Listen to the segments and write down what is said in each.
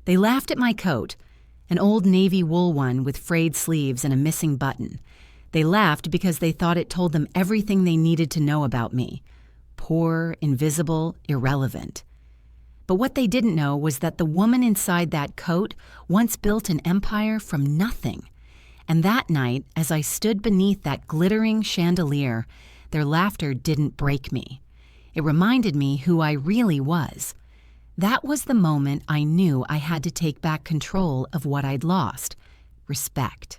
They laughed at my coat, an old navy wool one with frayed sleeves and a missing button. They laughed because they thought it told them everything they needed to know about me. Poor, invisible, irrelevant. But what they didn't know was that the woman inside that coat once built an empire from nothing. And that night, as I stood beneath that glittering chandelier, their laughter didn't break me. It reminded me who I really was. That was the moment I knew I had to take back control of what I'd lost: respect.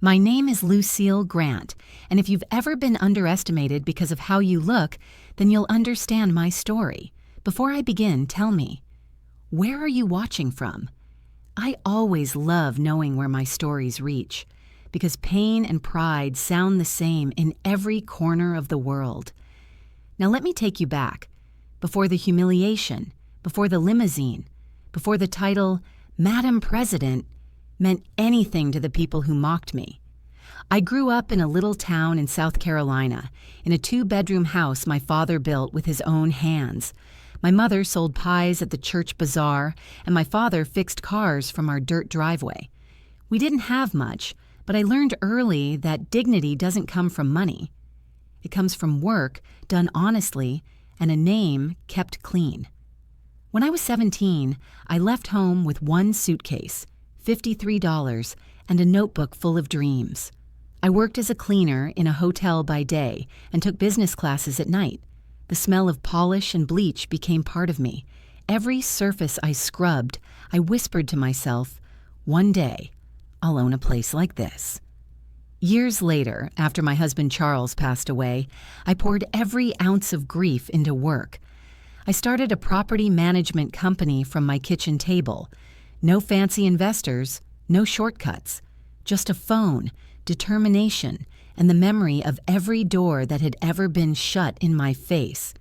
My name is Lucille Grant, and if you've ever been underestimated because of how you look, then you'll understand my story. Before I begin, tell me, where are you watching from? I always love knowing where my stories reach, because pain and pride sound the same in every corner of the world. Now let me take you back, before the humiliation, before the limousine, before the title Madam President meant anything to the people who mocked me. I grew up in a little town in South Carolina, in a 2-bedroom house my father built with his own hands. My mother sold pies at the church bazaar, and my father fixed cars from our dirt driveway. We didn't have much, but I learned early that dignity doesn't come from money. It comes from work done honestly and a name kept clean. When I was 17, I left home with one suitcase, $53, and a notebook full of dreams. I worked as a cleaner in a hotel by day and took business classes at night. The smell of polish and bleach became part of me. Every surface I scrubbed, I whispered to myself, one day, I'll own a place like this. Years later, after my husband Charles passed away, I poured every ounce of grief into work. I started a property management company from my kitchen table. No fancy investors, no shortcuts, just a phone, determination, and the memory of every door that had ever been shut in my face.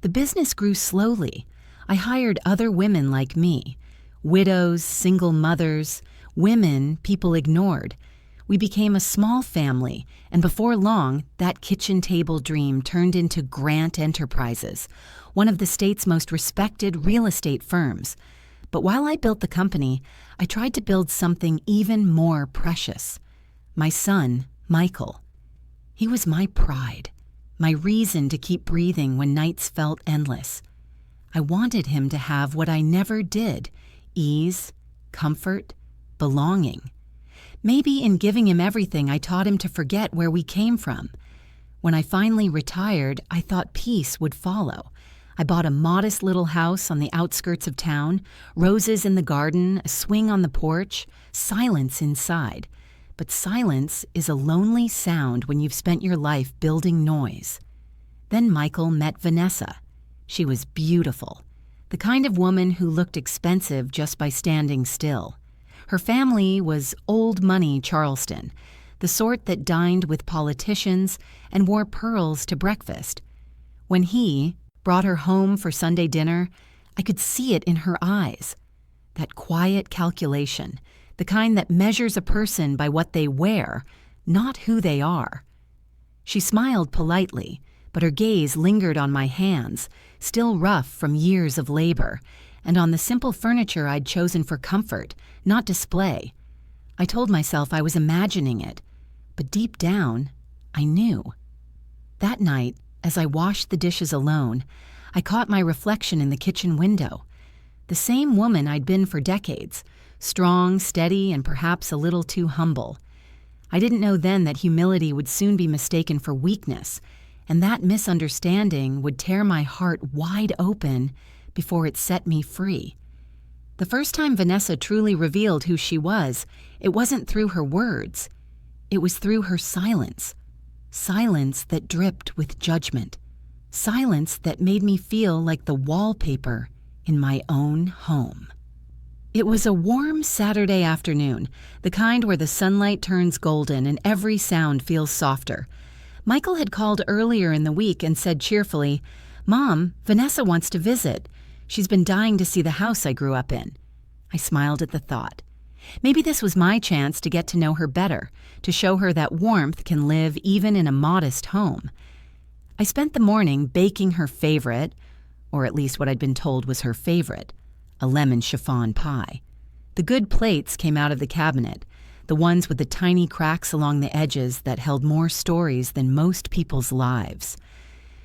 The business grew slowly. I hired other women like me, widows, single mothers, women people ignored. We became a small family, and before long, that kitchen table dream turned into Grant Enterprises, one of the state's most respected real estate firms. But while I built the company, I tried to build something even more precious. My son, Michael. He was my pride, my reason to keep breathing when nights felt endless. I wanted him to have what I never did: ease, comfort, belonging. Maybe in giving him everything, I taught him to forget where we came from. When I finally retired, I thought peace would follow. I bought a modest little house on the outskirts of town, roses in the garden, a swing on the porch, silence inside. But silence is a lonely sound when you've spent your life building noise. Then Michael met Vanessa. She was beautiful, the kind of woman who looked expensive just by standing still. Her family was old money Charleston, the sort that dined with politicians and wore pearls to breakfast. When he brought her home for Sunday dinner, I could see it in her eyes. That quiet calculation, the kind that measures a person by what they wear, not who they are. She smiled politely, but her gaze lingered on my hands, still rough from years of labor, and on the simple furniture I'd chosen for comfort, not display. I told myself I was imagining it, but deep down, I knew. That night, as I washed the dishes alone, I caught my reflection in the kitchen window. The same woman I'd been for decades, strong, steady, and perhaps a little too humble. I didn't know then that humility would soon be mistaken for weakness, and that misunderstanding would tear my heart wide open before it set me free. The first time Vanessa truly revealed who she was, it wasn't through her words. It was through her silence. Silence that dripped with judgment. Silence that made me feel like the wallpaper in my own home. It was a warm Saturday afternoon, the kind where the sunlight turns golden and every sound feels softer. Michael had called earlier in the week and said cheerfully, "Mom, Vanessa wants to visit. She's been dying to see the house I grew up in." I smiled at the thought. Maybe this was my chance to get to know her better, to show her that warmth can live even in a modest home. I spent the morning baking her favorite, or at least what I'd been told was her favorite, a lemon chiffon pie. The good plates came out of the cabinet, the ones with the tiny cracks along the edges that held more stories than most people's lives.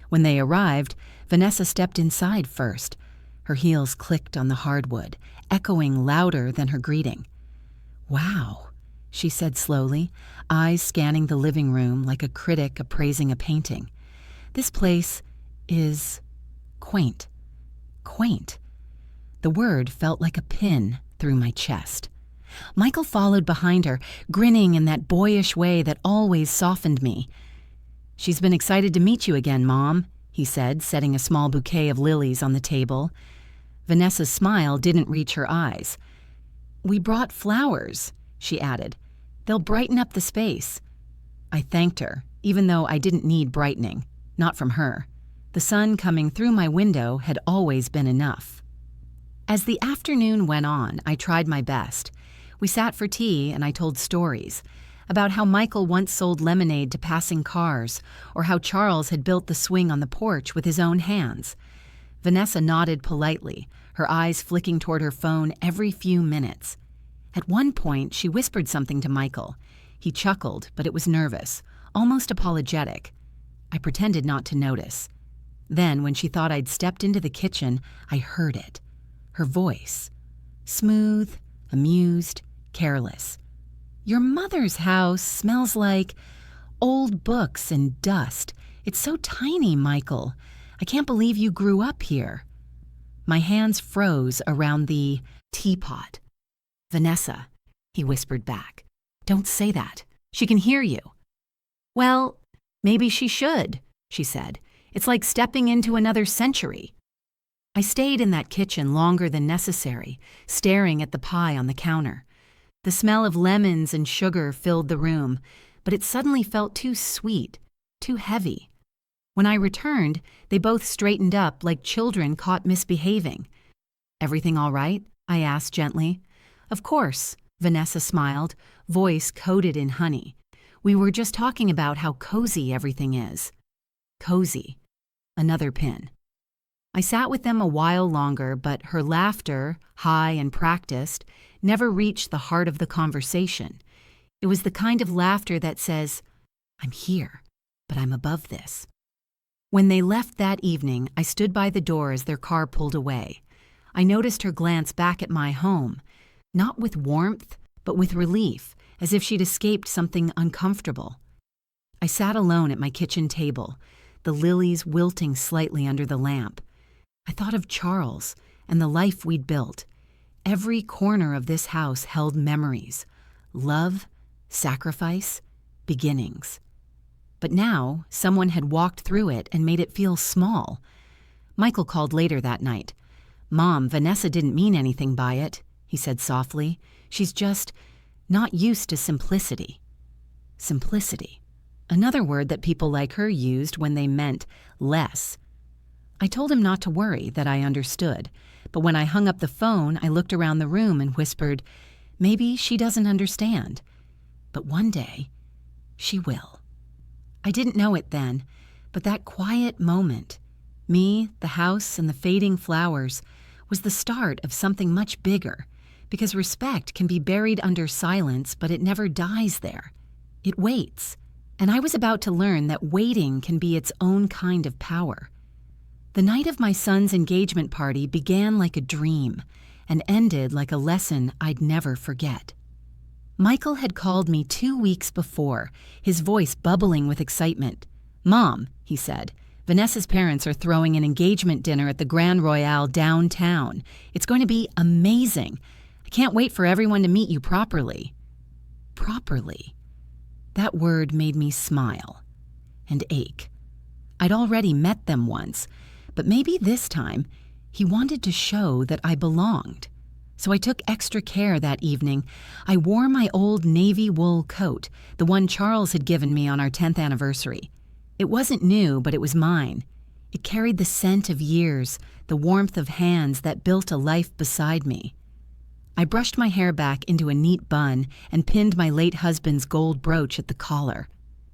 When they arrived, Vanessa stepped inside first. Her heels clicked on the hardwood, echoing louder than her greeting. "Wow," she said slowly, eyes scanning the living room like a critic appraising a painting. "This place is quaint. Quaint." The word felt like a pin through my chest. Michael followed behind her, grinning in that boyish way that always softened me. "She's been excited to meet you again, Mom," he said, setting a small bouquet of lilies on the table. Vanessa's smile didn't reach her eyes. "We brought flowers," she added. "They'll brighten up the space." I thanked her, even though I didn't need brightening. Not from her. The sun coming through my window had always been enough. As the afternoon went on, I tried my best. We sat for tea and I told stories about how Michael once sold lemonade to passing cars, or how Charles had built the swing on the porch with his own hands. Vanessa nodded politely, her eyes flicking toward her phone every few minutes. At one point, she whispered something to Michael. He chuckled, but it was nervous, almost apologetic. I pretended not to notice. Then, when she thought I'd stepped into the kitchen, I heard it. Her voice. Smooth, amused, careless. "Your mother's house smells like old books and dust. It's so tiny, Michael. I can't believe you grew up here." My hands froze around the teapot. "Vanessa," he whispered back. "Don't say that. She can hear you." "Well, maybe she should," she said. "It's like stepping into another century." I stayed in that kitchen longer than necessary, staring at the pie on the counter. The smell of lemons and sugar filled the room, but it suddenly felt too sweet, too heavy. When I returned, they both straightened up like children caught misbehaving. "Everything all right?" I asked gently. "Of course," Vanessa smiled, voice coated in honey. "We were just talking about how cozy everything is." Cozy. Another pin. I sat with them a while longer, but her laughter, high and practiced, never reached the heart of the conversation. It was the kind of laughter that says, "I'm here, but I'm above this." When they left that evening, I stood by the door as their car pulled away. I noticed her glance back at my home, not with warmth, but with relief, as if she'd escaped something uncomfortable. I sat alone at my kitchen table, the lilies wilting slightly under the lamp. I thought of Charles and the life we'd built. Every corner of this house held memories, love, sacrifice, beginnings. But now, someone had walked through it and made it feel small. Michael called later that night. "Mom, Vanessa didn't mean anything by it," he said softly. "She's just not used to simplicity." Simplicity. Another word that people like her used when they meant less. I told him not to worry, that I understood. But when I hung up the phone, I looked around the room and whispered, "Maybe she doesn't understand. But one day, she will." I didn't know it then, but that quiet moment, me, the house, and the fading flowers, was the start of something much bigger, because respect can be buried under silence, but it never dies there. It waits, and I was about to learn that waiting can be its own kind of power. The night of my son's engagement party began like a dream and ended like a lesson I'd never forget. Michael had called me 2 weeks before, his voice bubbling with excitement. "Mom," he said, "Vanessa's parents are throwing an engagement dinner at the Grand Royale downtown. It's going to be amazing. I can't wait for everyone to meet you properly." Properly. That word made me smile and ache. I'd already met them once, but maybe this time he wanted to show that I belonged. So I took extra care that evening. I wore my old navy wool coat, the one Charles had given me on our 10th anniversary. It wasn't new, but it was mine. It carried the scent of years, the warmth of hands that built a life beside me. I brushed my hair back into a neat bun and pinned my late husband's gold brooch at the collar.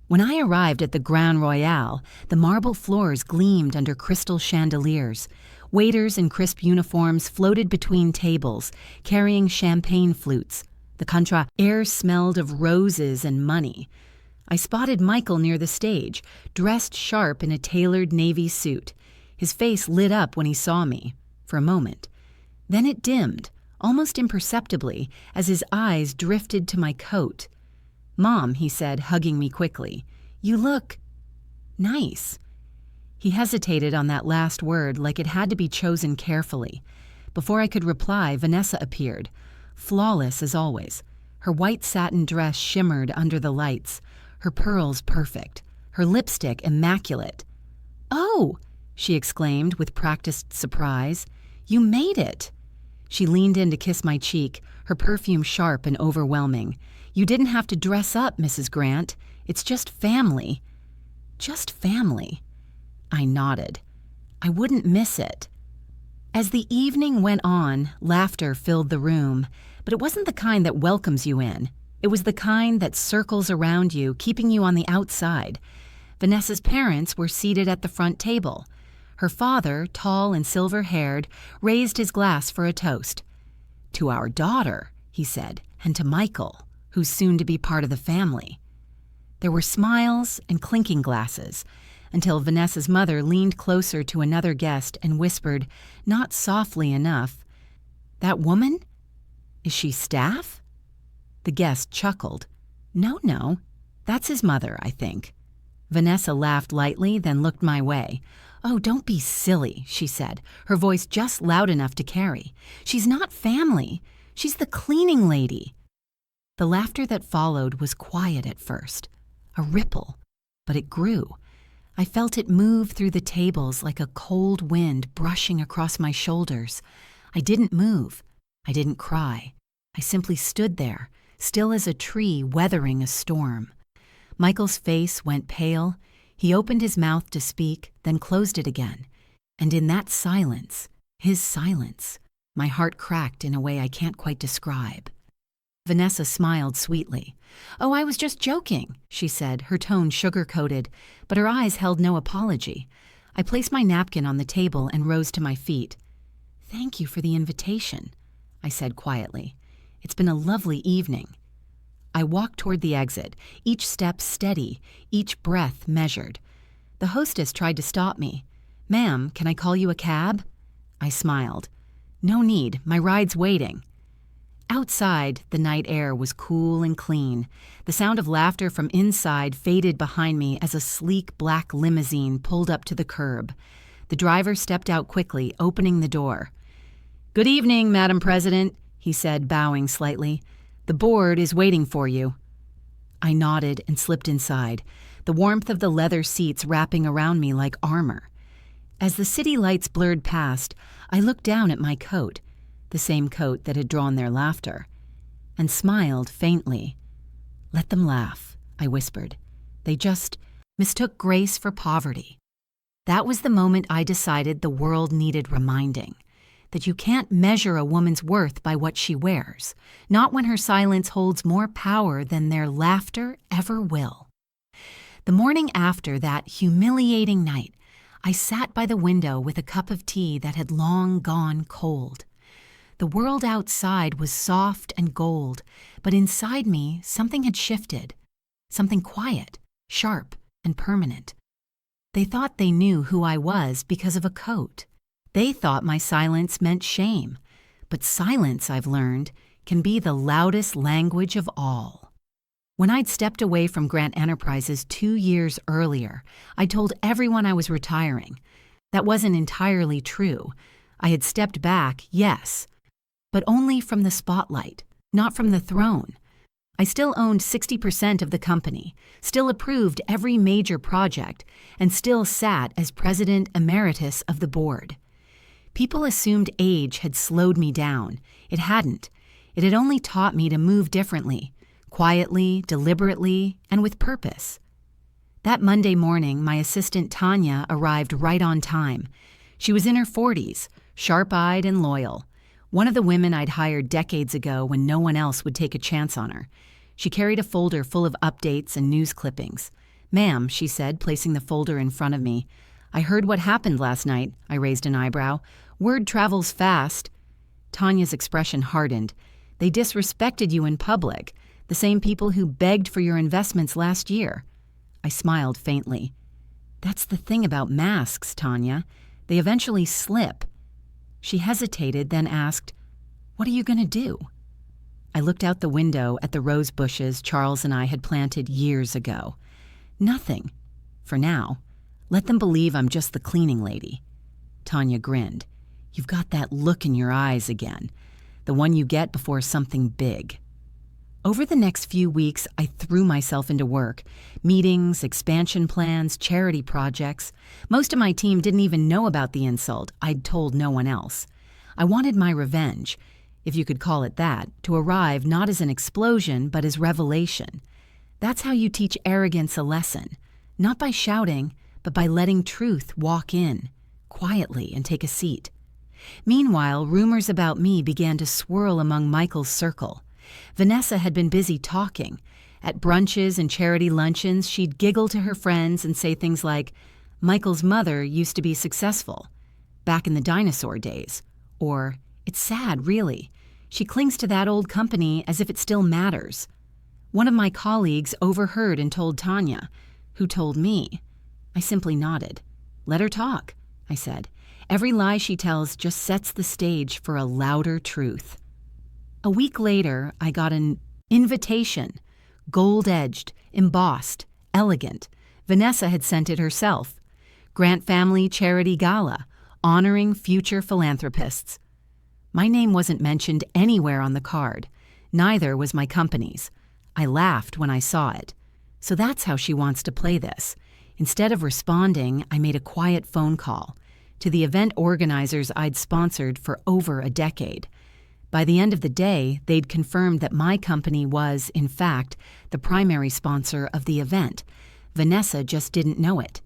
When I arrived at the Grand Royale, the marble floors gleamed under crystal chandeliers. Waiters in crisp uniforms floated between tables, carrying champagne flutes. The air smelled of roses and money. I spotted Michael near the stage, dressed sharp in a tailored navy suit. His face lit up when he saw me, for a moment. Then it dimmed, almost imperceptibly, as his eyes drifted to my coat. "Mom," he said, hugging me quickly, "you look nice." He hesitated on that last word like it had to be chosen carefully. Before I could reply, Vanessa appeared, flawless as always. Her white satin dress shimmered under the lights, her pearls perfect, her lipstick immaculate. "Oh!" she exclaimed with practiced surprise. "You made it!" She leaned in to kiss my cheek, her perfume sharp and overwhelming. "You didn't have to dress up, Mrs. Grant. It's just family." Just family. I nodded. I wouldn't miss it. As the evening went on, laughter filled the room, but it wasn't the kind that welcomes you in. It was the kind that circles around you, keeping you on the outside. Vanessa's parents were seated at the front table. Her father, tall and silver-haired, raised his glass for a toast. "To our daughter," he said, "and to Michael, who's soon to be part of the family." There were smiles and clinking glasses, until Vanessa's mother leaned closer to another guest and whispered, not softly enough, "That woman? Is she staff?" The guest chuckled. No, that's his mother, I think." Vanessa laughed lightly, then looked my way. "Oh, don't be silly," she said, her voice just loud enough to carry. "She's not family. She's the cleaning lady." The laughter that followed was quiet at first, a ripple, but it grew. I felt it move through the tables like a cold wind brushing across my shoulders. I didn't move. I didn't cry. I simply stood there, still as a tree weathering a storm. Michael's face went pale. He opened his mouth to speak, then closed it again. And in that silence, his silence, my heart cracked in a way I can't quite describe. Vanessa smiled sweetly. "Oh, I was just joking," she said, her tone sugar-coated, but her eyes held no apology. I placed my napkin on the table and rose to my feet. "Thank you for the invitation," I said quietly. "It's been a lovely evening." I walked toward the exit, each step steady, each breath measured. The hostess tried to stop me. "Ma'am, can I call you a cab?" I smiled. "No need, my ride's waiting." Outside, the night air was cool and clean. The sound of laughter from inside faded behind me as a sleek black limousine pulled up to the curb. The driver stepped out quickly, opening the door. "Good evening, Madam President," he said, bowing slightly. "The board is waiting for you." I nodded and slipped inside, the warmth of the leather seats wrapping around me like armor. As the city lights blurred past, I looked down at my coat, the same coat that had drawn their laughter, and smiled faintly. "Let them laugh," I whispered. "They just mistook grace for poverty." That was the moment I decided the world needed reminding, that you can't measure a woman's worth by what she wears, not when her silence holds more power than their laughter ever will. The morning after that humiliating night, I sat by the window with a cup of tea that had long gone cold. The world outside was soft and gold, but inside me something had shifted, something quiet, sharp, and permanent. They thought they knew who I was because of a coat. They thought my silence meant shame, but silence, I've learned, can be the loudest language of all. When I'd stepped away from Grant Enterprises 2 years earlier, I told everyone I was retiring. That wasn't entirely true. I had stepped back, yes, but only from the spotlight, not from the throne. I still owned 60% of the company, still approved every major project, and still sat as president emeritus of the board. People assumed age had slowed me down. It hadn't. It had only taught me to move differently, quietly, deliberately, and with purpose. That Monday morning, my assistant Tanya arrived right on time. She was in her 40s, sharp-eyed and loyal. One of the women I'd hired decades ago when no one else would take a chance on her. She carried a folder full of updates and news clippings. "Ma'am," she said, placing the folder in front of me, I heard what happened last night, I raised an eyebrow. Word travels fast. Tanya's expression hardened. They disrespected you in public, the same people who begged for your investments last year. I smiled faintly. That's the thing about masks, Tanya. They eventually slip. She hesitated, then asked, "What are you going to do?" I looked out the window at the rose bushes Charles and I had planted years ago. Nothing. For now. Let them believe I'm just the cleaning lady. Tanya grinned. You've got that look in your eyes again. The one you get before something big. Over the next few weeks, I threw myself into work. Meetings, expansion plans, charity projects. Most of my team didn't even know about the insult. I'd told no one else. I wanted my revenge, if you could call it that, to arrive not as an explosion, but as revelation. That's how you teach arrogance a lesson. Not by shouting, but by letting truth walk in, quietly, and take a seat. Meanwhile, rumors about me began to swirl among Michael's circle. Vanessa had been busy talking. At brunches and charity luncheons, she'd giggle to her friends and say things like, Michael's mother used to be successful, back in the dinosaur days. Or, it's sad, really. She clings to that old company as if it still matters. One of my colleagues overheard and told Tanya, who told me. I simply nodded. Let her talk, I said. Every lie she tells just sets the stage for a louder truth. A week later, I got an invitation, gold-edged, embossed, elegant. Vanessa had sent it herself. Grant Family Charity Gala, honoring future philanthropists. My name wasn't mentioned anywhere on the card. Neither was my company's. I laughed when I saw it. So that's how she wants to play this. Instead of responding, I made a quiet phone call to the event organizers I'd sponsored for over a decade. By the end of the day, they'd confirmed that my company was, in fact, the primary sponsor of the event. Vanessa just didn't know it.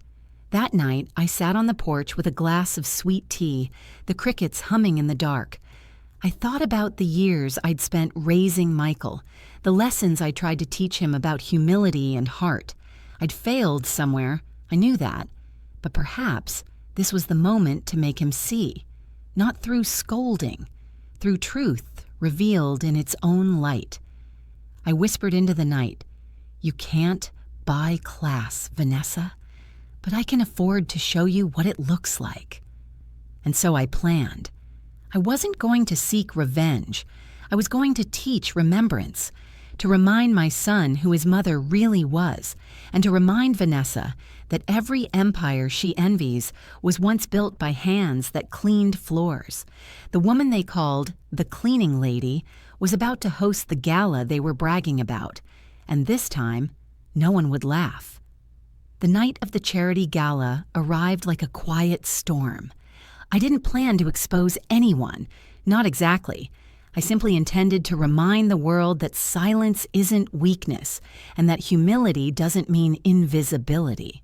That night, I sat on the porch with a glass of sweet tea, the crickets humming in the dark. I thought about the years I'd spent raising Michael, the lessons I tried to teach him about humility and heart. I'd failed somewhere, I knew that. But perhaps this was the moment to make him see, not through scolding, through truth revealed in its own light. I whispered into the night, You can't buy class, Vanessa, but I can afford to show you what it looks like. And so I planned. I wasn't going to seek revenge. I was going to teach remembrance, to remind my son who his mother really was, and to remind Vanessa that every empire she envies was once built by hands that cleaned floors. The woman they called the cleaning lady was about to host the gala they were bragging about, and this time, no one would laugh. The night of the charity gala arrived like a quiet storm. I didn't plan to expose anyone, not exactly. I simply intended to remind the world that silence isn't weakness and that humility doesn't mean invisibility.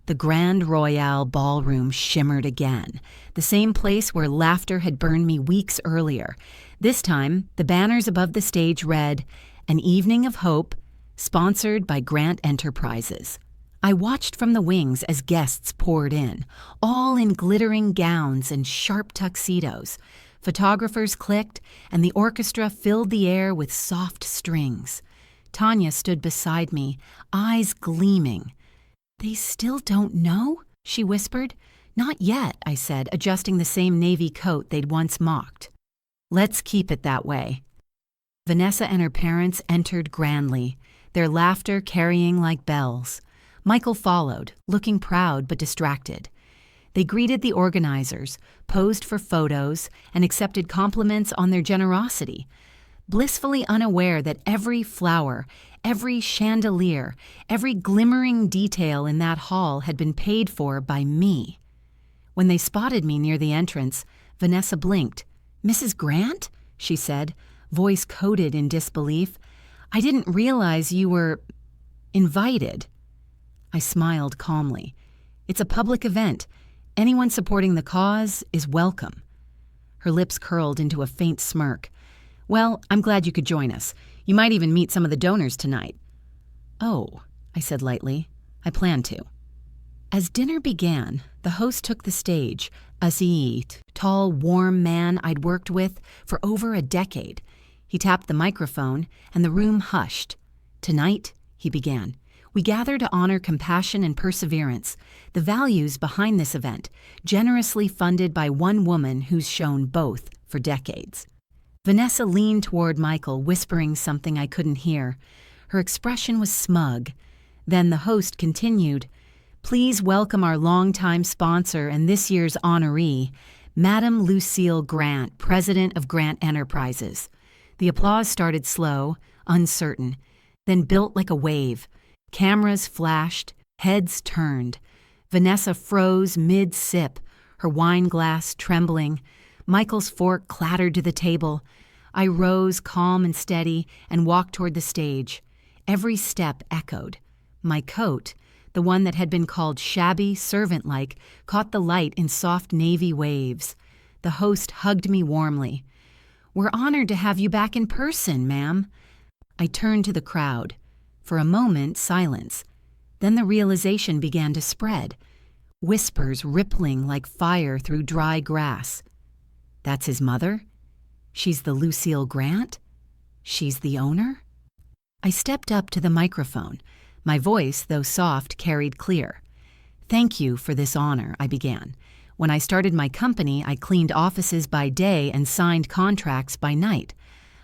The Grand Royale ballroom shimmered again, the same place where laughter had burned me weeks earlier. This time, the banners above the stage read, An Evening of Hope, sponsored by Grant Enterprises. I watched from the wings as guests poured in, all in glittering gowns and sharp tuxedos. Photographers clicked, and the orchestra filled the air with soft strings. Tanya stood beside me, eyes gleaming. They still don't know? She whispered. Not yet, I said, adjusting the same navy coat they'd once mocked. Let's keep it that way. Vanessa and her parents entered grandly, their laughter carrying like bells. Michael followed, looking proud but distracted. They greeted the organizers, posed for photos, and accepted compliments on their generosity, blissfully unaware that every flower, every chandelier, every glimmering detail in that hall had been paid for by me. When they spotted me near the entrance, Vanessa blinked. Mrs. Grant? She said, voice coated in disbelief. I didn't realize you were invited. I smiled calmly. It's a public event. Anyone supporting the cause is welcome. Her lips curled into a faint smirk. Well, I'm glad you could join us. You might even meet some of the donors tonight. Oh, I said lightly. I plan to. As dinner began, the host took the stage, a tall, warm man I'd worked with for over a decade. He tapped the microphone, and the room hushed. "Tonight," he began, "we gather to honor compassion and perseverance, the values behind this event, generously funded by one woman who's shown both for decades." Vanessa leaned toward Michael, whispering something I couldn't hear. Her expression was smug. Then the host continued, "Please welcome our longtime sponsor and this year's honoree, Madam Lucille Grant, President of Grant Enterprises." The applause started slow, uncertain, then built like a wave. Cameras flashed, heads turned. Vanessa froze mid-sip, her wine glass trembling. Michael's fork clattered to the table. I rose, calm and steady, and walked toward the stage. Every step echoed. My coat, the one that had been called shabby, servant-like, caught the light in soft navy waves. The host hugged me warmly. "We're honored to have you back in person, ma'am." I turned to the crowd. For a moment, silence. Then the realization began to spread. Whispers rippling like fire through dry grass. "That's his mother? She's the Lucille Grant? She's the owner?" I stepped up to the microphone. My voice, though soft, carried clear. "Thank you for this honor," I began. "When I started my company, I cleaned offices by day and signed contracts by night.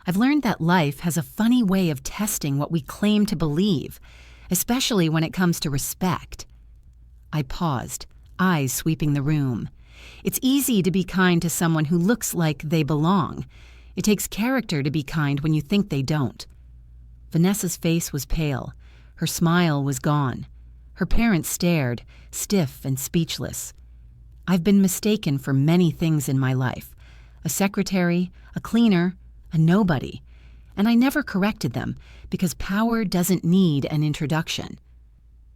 I've learned that life has a funny way of testing what we claim to believe, especially when it comes to respect." I paused, eyes sweeping the room. It's easy to be kind to someone who looks like they belong. It takes character to be kind when you think they don't. Vanessa's face was pale. Her smile was gone. Her parents stared, stiff and speechless. I've been mistaken for many things in my life. A secretary, a cleaner, a nobody. And I never corrected them, because power doesn't need an introduction.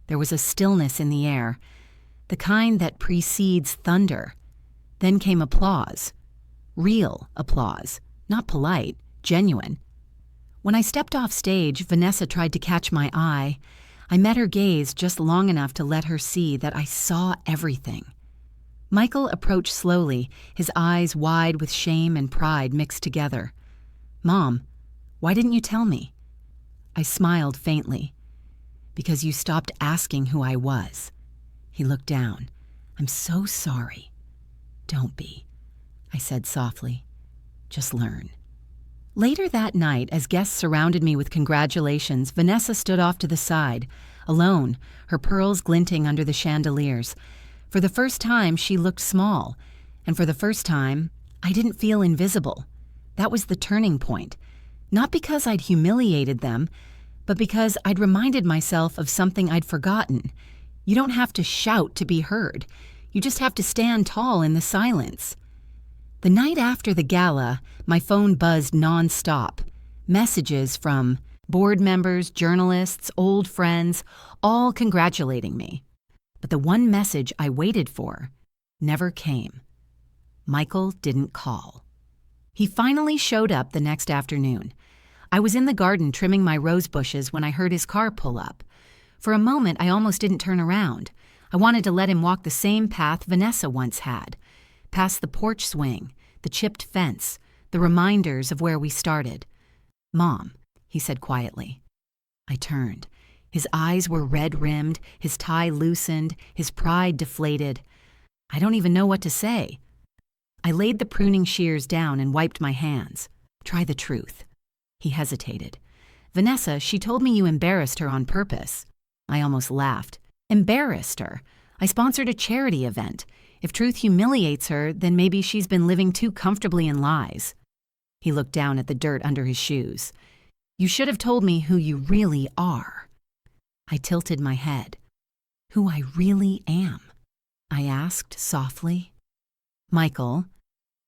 There was a stillness in the air, the kind that precedes thunder. Then came applause. Real applause, not polite, genuine. When I stepped off stage, Vanessa tried to catch my eye. I met her gaze just long enough to let her see that I saw everything. Michael approached slowly, his eyes wide with shame and pride mixed together. "Mom, why didn't you tell me?" I smiled faintly. "Because you stopped asking who I was." He looked down. "I'm so sorry." "Don't be," I said softly. "Just learn." Later that night, as guests surrounded me with congratulations, Vanessa stood off to the side, alone, her pearls glinting under the chandeliers. For the first time, she looked small, and for the first time, I didn't feel invisible. That was the turning point. Not because I'd humiliated them, but because I'd reminded myself of something I'd forgotten. You don't have to shout to be heard. You just have to stand tall in the silence. The night after the gala, my phone buzzed nonstop. Messages from board members, journalists, old friends, all congratulating me. But the one message I waited for never came. Michael didn't call. He finally showed up the next afternoon. I was in the garden trimming my rose bushes when I heard his car pull up. For a moment, I almost didn't turn around. I wanted to let him walk the same path Vanessa once had. Past the porch swing, the chipped fence, the reminders of where we started. "Mom," he said quietly. I turned. His eyes were red-rimmed, his tie loosened, his pride deflated. I don't even know what to say. I laid the pruning shears down and wiped my hands. "Try the truth." He hesitated. "Vanessa, she told me you embarrassed her on purpose." I almost laughed. Embarrassed her? I sponsored a charity event. If truth humiliates her, then maybe she's been living too comfortably in lies. He looked down at the dirt under his shoes. "You should have told me who you really are." I tilted my head. "Who I really am?" I asked softly. "Michael,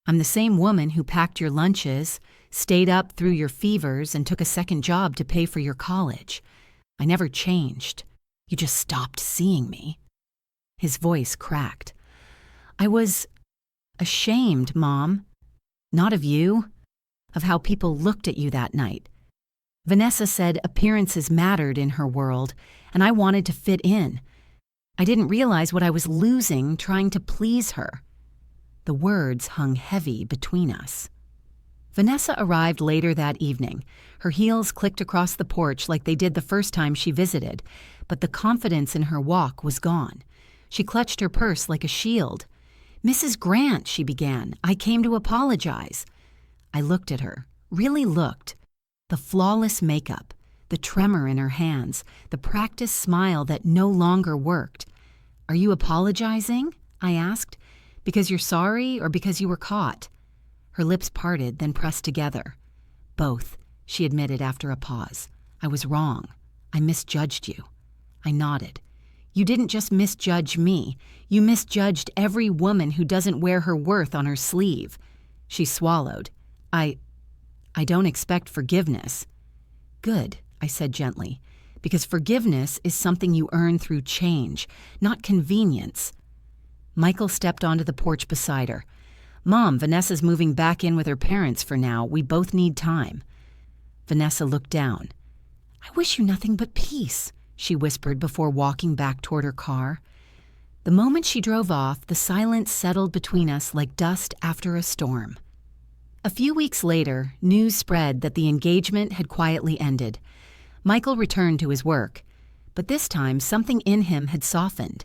I'm the same woman who packed your lunches, stayed up through your fevers, and took a second job to pay for your college. I never changed. You just stopped seeing me." His voice cracked. "I was ashamed, Mom. Not of you, of how people looked at you that night. Vanessa said appearances mattered in her world, and I wanted to fit in. I didn't realize what I was losing trying to please her. The words hung heavy between us. Vanessa arrived later that evening. Her heels clicked across the porch like they did the first time she visited, but the confidence in her walk was gone. She clutched her purse like a shield. "Mrs. Grant," she began, "I came to apologize." I looked at her, really looked. The flawless makeup, the tremor in her hands, the practiced smile that no longer worked. "Are you apologizing?" I asked. "Because you're sorry or because you were caught?" Her lips parted, then pressed together. "Both," she admitted after a pause. "I was wrong. I misjudged you." I nodded. "You didn't just misjudge me. You misjudged every woman who doesn't wear her worth on her sleeve." She swallowed. I don't expect forgiveness." "Good," I said gently, "because forgiveness is something you earn through change, not convenience." Michael stepped onto the porch beside her. "Mom, Vanessa's moving back in with her parents for now. We both need time." Vanessa looked down. "I wish you nothing but peace," she whispered before walking back toward her car. The moment she drove off, the silence settled between us like dust after a storm. A few weeks later, news spread that the engagement had quietly ended. Michael returned to his work, but this time something in him had softened.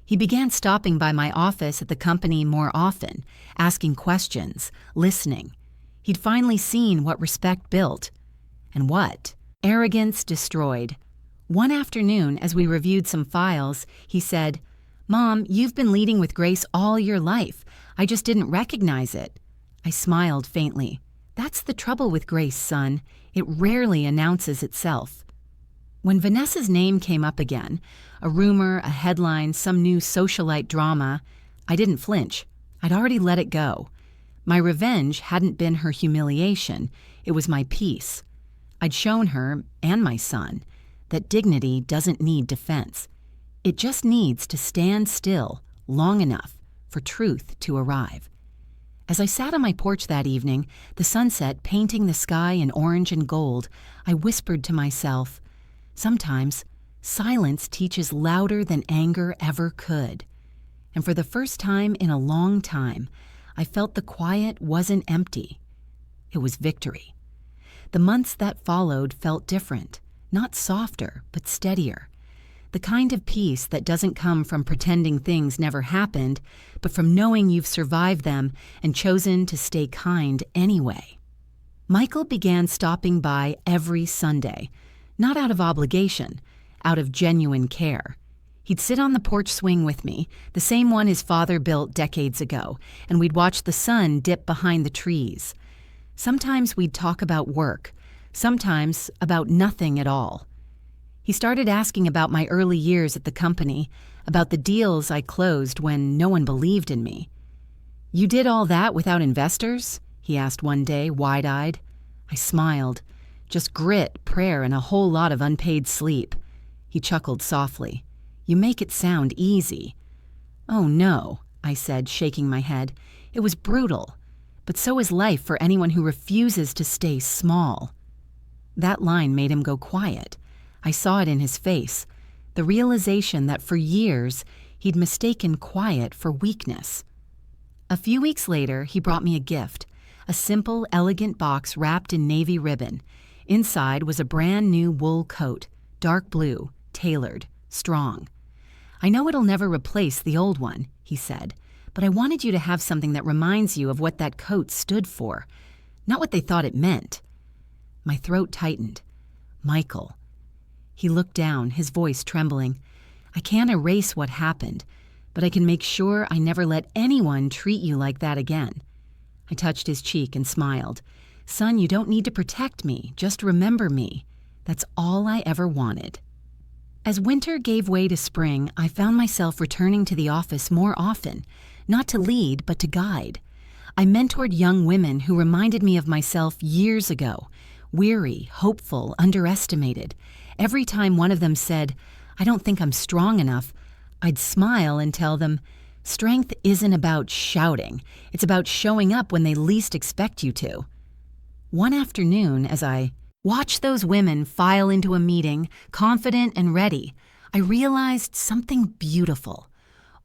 He began stopping by my office at the company more often, asking questions, listening. He'd finally seen what respect built. And what? Arrogance destroyed. One afternoon, as we reviewed some files, he said, "Mom, you've been leading with grace all your life. I just didn't recognize it." I smiled faintly. "That's the trouble with grace, son. It rarely announces itself." When Vanessa's name came up again, a rumor, a headline, some new socialite drama, I didn't flinch. I'd already let it go. My revenge hadn't been her humiliation. It was my peace. I'd shown her, and my son, that dignity doesn't need defense. It just needs to stand still long enough for truth to arrive. As I sat on my porch that evening, the sunset painting the sky in orange and gold, I whispered to myself, sometimes silence teaches louder than anger ever could. And for the first time in a long time, I felt the quiet wasn't empty. It was victory. The months that followed felt different, not softer, but steadier. The kind of peace that doesn't come from pretending things never happened, but from knowing you've survived them and chosen to stay kind anyway. Michael began stopping by every Sunday, not out of obligation, out of genuine care. He'd sit on the porch swing with me, the same one his father built decades ago, and we'd watch the sun dip behind the trees. Sometimes we'd talk about work, sometimes about nothing at all. He started asking about my early years at the company, about the deals I closed when no one believed in me. "You did all that without investors?" he asked one day, wide-eyed. I smiled. "Just grit, prayer, and a whole lot of unpaid sleep." He chuckled softly. "You make it sound easy." "Oh no," I said, shaking my head. "It was brutal. But so is life for anyone who refuses to stay small." That line made him go quiet. I saw it in his face, the realization that for years he'd mistaken quiet for weakness. A few weeks later, he brought me a gift, a simple, elegant box wrapped in navy ribbon. Inside was a brand new wool coat, dark blue, tailored, strong. "I know it'll never replace the old one," he said, "but I wanted you to have something that reminds you of what that coat stood for, not what they thought it meant." My throat tightened. "Michael." He looked down, his voice trembling. "I can't erase what happened, but I can make sure I never let anyone treat you like that again." I touched his cheek and smiled. "Son, you don't need to protect me. Just remember me. That's all I ever wanted." As winter gave way to spring, I found myself returning to the office more often, not to lead, but to guide. I mentored young women who reminded me of myself years ago, weary, hopeful, underestimated. Every time one of them said, "I don't think I'm strong enough," I'd smile and tell them, "Strength isn't about shouting. It's about showing up when they least expect you to." One afternoon, as I watched those women file into a meeting, confident and ready, I realized something beautiful.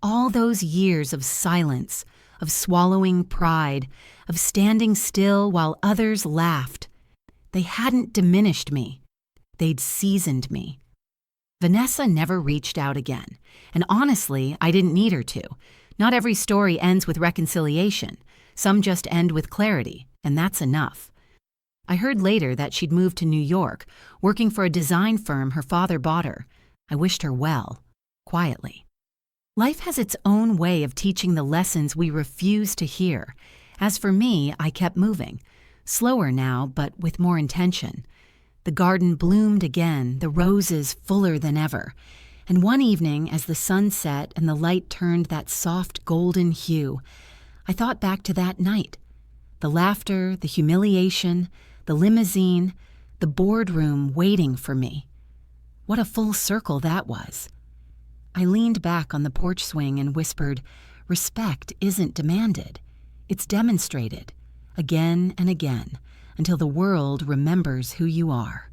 All those years of silence, of swallowing pride, of standing still while others laughed. They hadn't diminished me. They'd seasoned me. Vanessa never reached out again, and honestly, I didn't need her to. Not every story ends with reconciliation. Some just end with clarity, and that's enough. I heard later that she'd moved to New York, working for a design firm her father bought her. I wished her well, quietly. Life has its own way of teaching the lessons we refuse to hear. As for me, I kept moving. Slower now, but with more intention. The garden bloomed again, the roses fuller than ever. And one evening, as the sun set and the light turned that soft golden hue, I thought back to that night. The laughter, the humiliation, the limousine, the boardroom waiting for me. What a full circle that was. I leaned back on the porch swing and whispered, "Respect isn't demanded. It's demonstrated, again and again, until the world remembers who you are."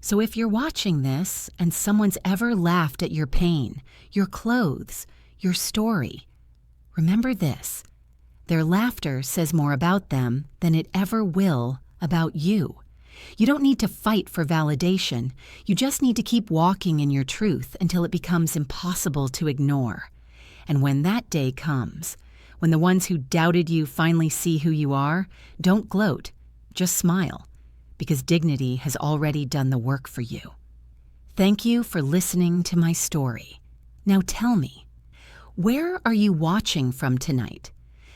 So if you're watching this and someone's ever laughed at your pain, your clothes, your story, remember this: their laughter says more about them than it ever will about you. You don't need to fight for validation. You just need to keep walking in your truth until it becomes impossible to ignore. And when that day comes, when the ones who doubted you finally see who you are, don't gloat, just smile, because dignity has already done the work for you. Thank you for listening to my story. Now tell me, where are you watching from tonight?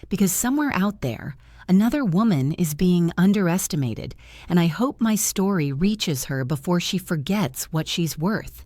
Because somewhere out there, another woman is being underestimated, and I hope my story reaches her before she forgets what she's worth.